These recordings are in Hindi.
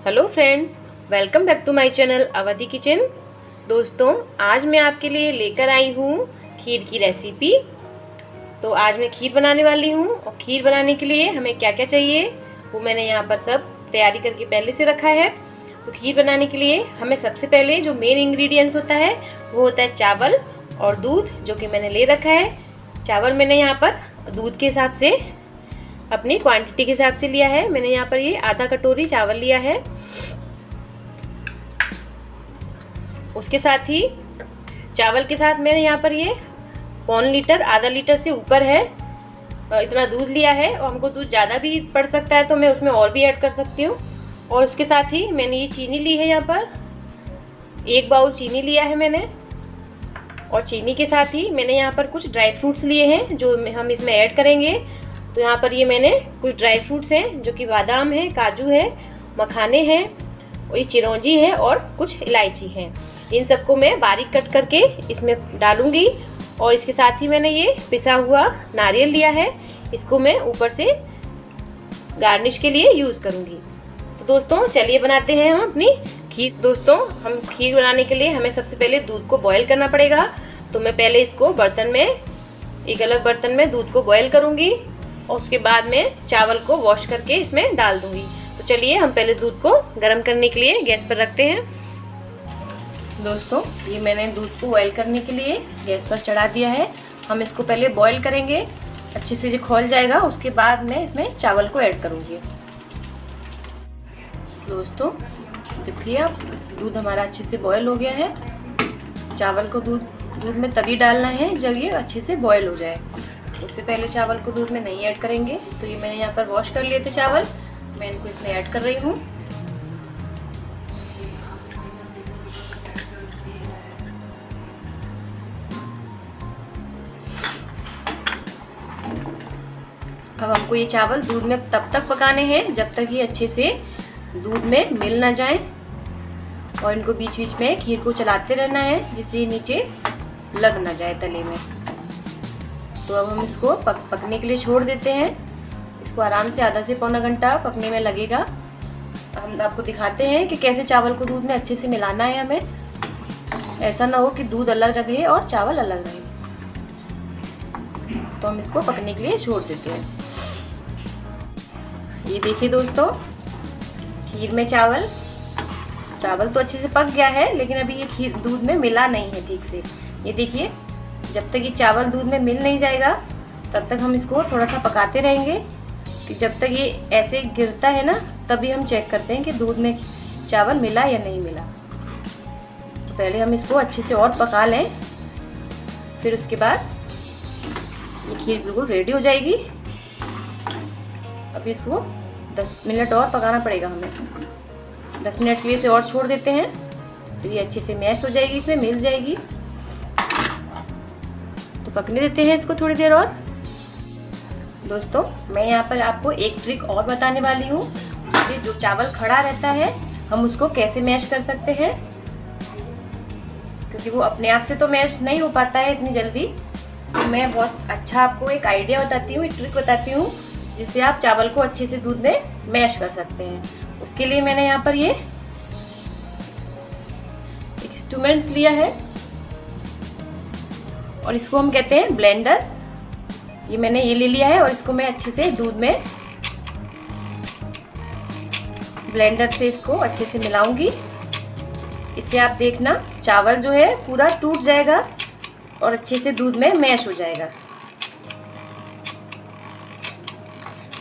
Hello friends, welcome back to my channel Awadhi kitchen. दोस्तों, आज मैं आपके लिए लेकर आई हूँ खीर की रेसिपी। तो आज मैं खीर बनाने वाली हूँ और खीर बनाने के लिए हमें क्या क्या चाहिए वो मैंने यहाँ पर सब तैयारी करके पहले से रखा है। तो खीर बनाने के लिए हमें सबसे पहले जो मेन इंग्रेडिएंट्स होता है वो होता है चावल और दूध, जो कि मैंने ले रखा है। चावल मैंने यहाँ पर दूध के हिसाब से अपनी क्वांटिटी के हिसाब से लिया है। मैंने यहाँ पर ये आधा कटोरी चावल लिया है। उसके साथ ही चावल के साथ मैंने यहाँ पर ये पौन लीटर, आधा लीटर से ऊपर है इतना दूध लिया है। और हमको दूध ज़्यादा भी पड़ सकता है तो मैं उसमें और भी ऐड कर सकती हूँ। और उसके साथ ही मैंने ये चीनी ली है, यहाँ पर 1 बाउल चीनी लिया है मैंने। और चीनी के साथ ही मैंने यहाँ पर कुछ ड्राई फ्रूट्स लिए हैं जो हम इसमें ऐड करेंगे। तो यहाँ पर ये मैंने कुछ ड्राई फ्रूट्स हैं जो कि बादाम है, काजू है, मखाने हैं, और ये चिरौंजी है और कुछ इलायची है। इन सबको मैं बारीक कट करके इसमें डालूंगी। और इसके साथ ही मैंने ये पिसा हुआ नारियल लिया है, इसको मैं ऊपर से गार्निश के लिए यूज़ करूँगी। तो दोस्तों, चलिए बनाते हैं हम अपनी खीर। दोस्तों, हम खीर बनाने के लिए हमें सबसे पहले दूध को बॉयल करना पड़ेगा। तो मैं पहले इसको बर्तन में, एक अलग बर्तन में दूध को बॉयल करूँगी और उसके बाद में चावल को वॉश करके इसमें डाल दूंगी। तो चलिए हम पहले दूध को गर्म करने के लिए गैस पर रखते हैं। दोस्तों, ये मैंने दूध को बॉयल करने के लिए गैस पर चढ़ा दिया है। हम इसको पहले बॉयल करेंगे, अच्छे से ये खौल जाएगा, उसके बाद मैं इसमें चावल को ऐड करूंगी। दोस्तों देखिए, अब दूध हमारा अच्छे से बॉयल हो गया है। चावल को दूध में तभी डालना है जब ये अच्छे से बॉयल हो जाए। उससे पहले चावल को दूध में नहीं ऐड करेंगे। तो ये मैंने यहाँ पर वॉश कर लिए थे चावल, मैं इनको इसमें ऐड कर रही हूँ। अब हमको ये चावल दूध में तब तक पकाने हैं जब तक ये अच्छे से दूध में मिल ना जाए। और इनको बीच बीच में खीर को चलाते रहना है जिससे ये नीचे लग ना जाए तले में। तो अब हम इसको पकने के लिए छोड़ देते हैं। इसको आराम से आधा से पौना घंटा पकने में लगेगा। हम आपको दिखाते हैं कि कैसे चावल को दूध में अच्छे से मिलाना है हमें। ऐसा ना हो कि दूध अलग रहे और चावल अलग रहे। तो हम इसको पकने के लिए छोड़ देते हैं। ये देखिए दोस्तों, खीर में चावल तो अच्छे से पक गया है, लेकिन अभी ये खीर दूध में मिला नहीं है ठीक से। ये देखिए, जब तक ये चावल दूध में मिल नहीं जाएगा तब तक हम इसको थोड़ा सा पकाते रहेंगे। कि जब तक ये ऐसे गिरता है ना, तभी हम चेक करते हैं कि दूध में चावल मिला या नहीं मिला। तो पहले हम इसको अच्छे से और पका लें, फिर उसके बाद ये खीर बिल्कुल रेडी हो जाएगी। अब इसको 10 मिनट और पकाना पड़ेगा हमें। 10 मिनट के लिए इसे और छोड़ देते हैं, फिर ये अच्छे से मैश हो जाएगी, इसमें मिल जाएगी। तो पकने देते हैं इसको थोड़ी देर और। दोस्तों, मैं यहाँ पर आपको एक ट्रिक और बताने वाली हूँ, जिससे जो चावल खड़ा रहता है हम उसको कैसे मैश कर सकते हैं। क्योंकि वो अपने आप से तो मैश नहीं हो पाता है इतनी जल्दी। तो मैं बहुत अच्छा आपको एक आइडिया बताती हूँ, एक ट्रिक बताती हूँ, जिससे आप चावल को अच्छे से दूध में मैश कर सकते हैं। उसके लिए मैंने यहाँ पर ये एक इंस्ट्रूमेंट्स लिया है और इसको हम कहते हैं ब्लेंडर। ये मैंने ये ले लिया है और इसको मैं अच्छे से दूध में ब्लेंडर से इसको अच्छे से मिलाऊंगी। इससे आप देखना, चावल जो है पूरा टूट जाएगा और अच्छे से दूध में मैश हो जाएगा।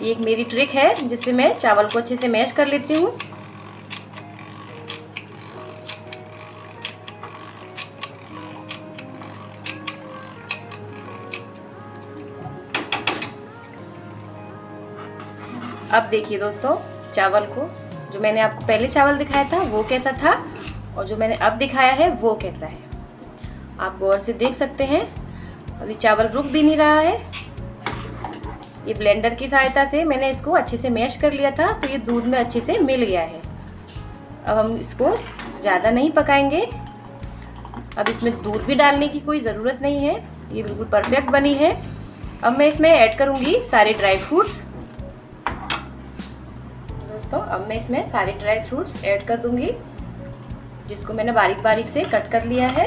ये एक मेरी ट्रिक है जिससे मैं चावल को अच्छे से मैश कर लेती हूँ। अब देखिए दोस्तों, चावल को, जो मैंने आपको पहले चावल दिखाया था वो कैसा था और जो मैंने अब दिखाया है वो कैसा है, आप गौर से देख सकते हैं। अभी चावल रुक भी नहीं रहा है। ये ब्लेंडर की सहायता से मैंने इसको अच्छे से मैश कर लिया था, तो ये दूध में अच्छे से मिल गया है। अब हम इसको ज़्यादा नहीं पकाएंगे। अब इसमें दूध भी डालने की कोई ज़रूरत नहीं है, ये बिल्कुल परफेक्ट बनी है। अब मैं इसमें ऐड करूँगी सारे ड्राई फ्रूट्स। दोस्तों अब मैं इसमें सारे ड्राई फ्रूट्स ऐड कर दूंगी, जिसको मैंने बारीक बारीक से कट कर लिया है।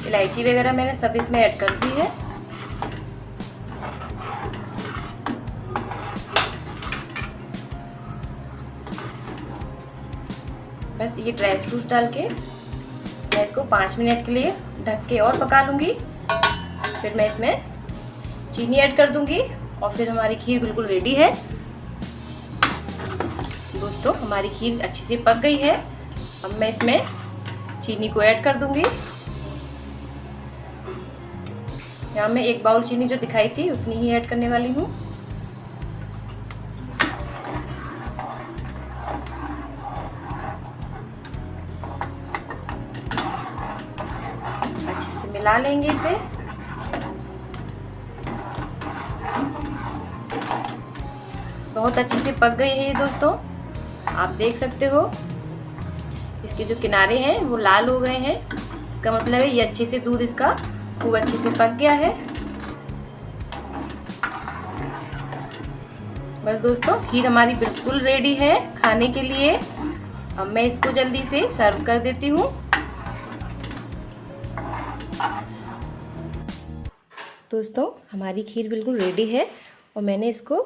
इलायची वगैरह मैंने सब इसमें ऐड कर दी है। बस ये ड्राई फ्रूट्स डाल के मैं इसको 5 मिनट के लिए ढक के और पका लूँगी। फिर मैं इसमें चीनी ऐड कर दूँगी और फिर हमारी खीर बिल्कुल रेडी है। दोस्तों हमारी खीर अच्छी से पक गई है। अब मैं इसमें चीनी को ऐड कर दूँगी। यहाँ मैं 1 बाउल चीनी जो दिखाई थी उतनी ही ऐड करने वाली हूँ। अच्छे से मिला लेंगे इसे। बहुत अच्छे से पक गई है ये दोस्तों, आप देख सकते हो। इसके जो किनारे हैं वो लाल हो गए हैं, इसका मतलब है ये अच्छे से दूध इसका खूब अच्छे से पक गया है। बस दोस्तों खीर हमारी बिल्कुल रेडी है खाने के लिए। अब मैं इसको जल्दी से सर्व कर देती हूँ। दोस्तों हमारी खीर बिल्कुल रेडी है और मैंने इसको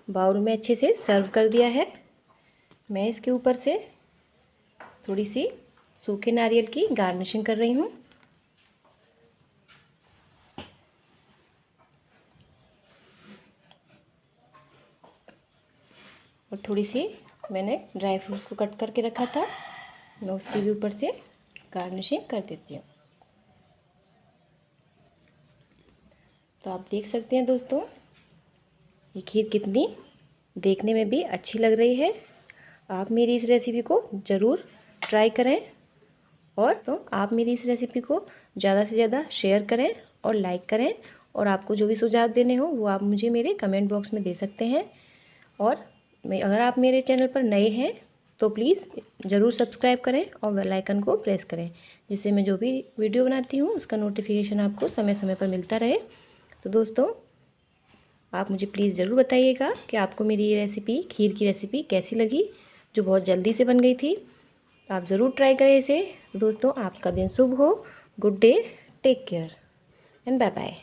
बाउल में अच्छे से सर्व कर दिया है। मैं इसके ऊपर से थोड़ी सी सूखे नारियल की गार्निशिंग कर रही हूँ। और थोड़ी सी मैंने ड्राई फ्रूट्स को कट करके रखा था, मैं उसके भी ऊपर से गार्निशिंग कर देती हूँ। तो आप देख सकते हैं दोस्तों ये खीर कितनी देखने में भी अच्छी लग रही है। आप मेरी इस रेसिपी को ज़रूर ट्राई करें और तो आप मेरी इस रेसिपी को ज़्यादा से ज़्यादा शेयर करें और लाइक करें। और आपको जो भी सुझाव देने हो वो आप मुझे मेरे कमेंट बॉक्स में दे सकते हैं। और अगर आप मेरे चैनल पर नए हैं तो प्लीज़ ज़रूर सब्सक्राइब करें और बेल आइकन को प्रेस करें, जिससे मैं जो भी वीडियो बनाती हूँ उसका नोटिफिकेशन आपको समय समय पर मिलता रहे। तो दोस्तों आप मुझे प्लीज़ ज़रूर बताइएगा कि आपको मेरी ये रेसिपी खीर की रेसिपी कैसी लगी, जो बहुत जल्दी से बन गई थी। आप ज़रूर ट्राई करें इसे। दोस्तों आपका दिन शुभ हो। Good day, take care and bye bye.